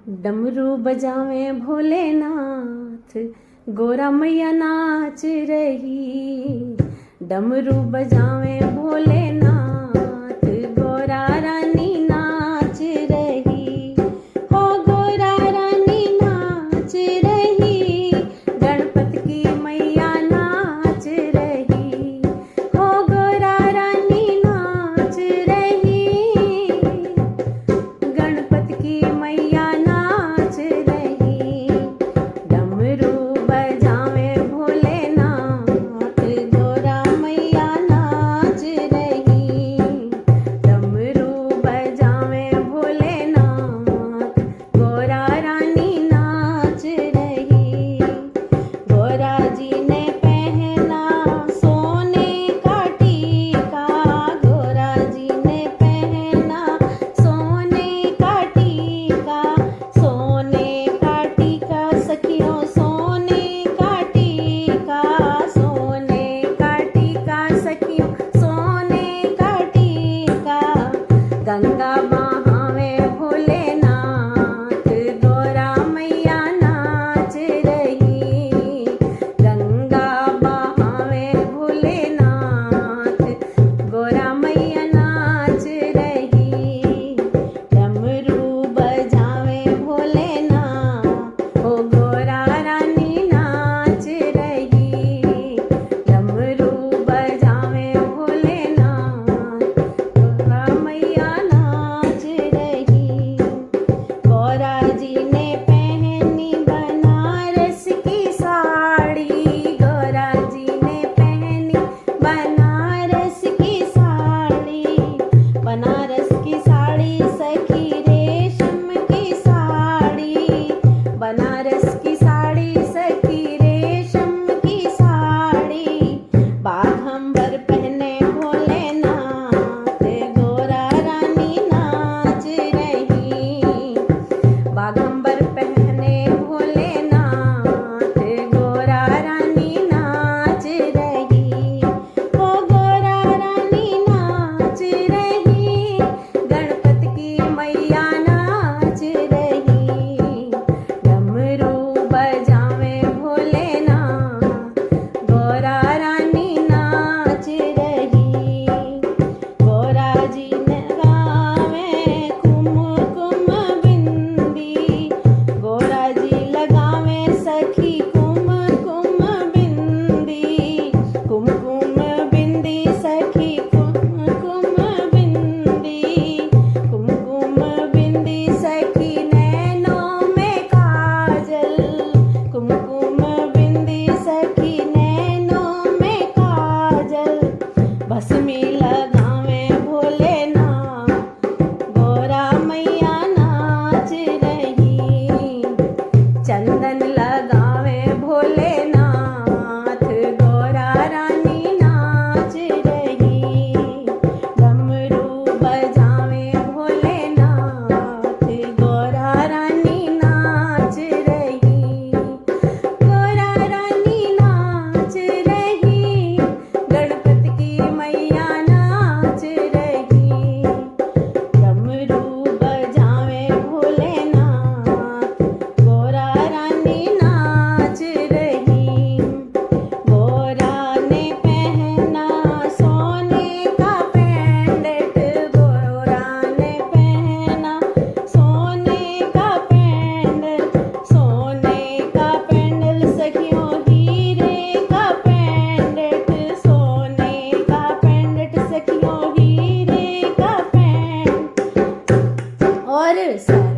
डमरू बजावे भोलेनाथ, गोरा मैया नाच रही। डमरू बजावे भोलेनाथ, गोरा रानी नाच रही। हो गोरा रानी नाच रही, गणपति की मैया नाच रही। हो गोरा रानी नाच रही, गणपति की मैया नाच रही। डमरू बजावे भोलेनाथ, गोरा मैया नाच रही। डमरू बजावे भोलेनाथ, गोरा रानी नाच रही। गोरा जी ने पहना सोने का टीका, गोरा जी ने पहना सोने का टीका। सोने का टीका सखियों, सोने का टीका। सोने का टीका सखियों, सोने का टीका। गंगा बहावे भोलेनाथ, गोरा मैया नाच रही। गंगा बहावे भोलेनाथ, गोरा मैया नाच रही। डमरू बजावे भोलेनाथ, ओ गोरा रानी नाच रही। डमरू बजावे भोलेनाथ, गोरा मैया नाच रही। गोरा जी ने पहनी बनारस की साड़ी, गोरा जी ने पहनी बनारस की साड़ी। बनारस की साड़ी सखी रेशम की साड़ी। बनारस की साड़ी सखी रेशम की साड़ी। बाघंबर पहने भोलेनाथ, गोरा रानी नाच रही। बाघंबर पहने भोलेनाथ, गोरा रानी नाच रही। ओ गोरा रानी नाच रही, गणपति की मैया नाच रही। डमरू बजावे भोलेनाथ, गोरा रानी नाच रही। गोरा जी ने गावे कुमकुम बिंदी, गोरा जी लगावे सखी कुमकुम बिंदी। कुमकुम बिंदी सखी कुमकुम बिंदी। कुमकुम बिंदी सखी नैनों में काजल। कुमकुम बिंदी सखी नैनों में काजल। भस्मी लगावे भोलेनाथ, गोरा मैया नाच रही। चंदन लगावे भोलेनाथ, गोरा रानी नाच रही। डमरू बजावे भोलेनाथ, गोरा रानी नाच रही। गोरा रानी नाच रही, गणपति की मैया नाच रही। डमरू बजावे भोलेनाथ, गोरा रानी नाच रही। गोरा ने पहना सोने का पेंडेंट, गोरा ने पहना सोने का पेंडेंट। सोने का पेंडेंट सखियों, हीरे का पेंडेंट। सोने का पेंडेंट सखियों, हीरे का पेंडेंट। और सर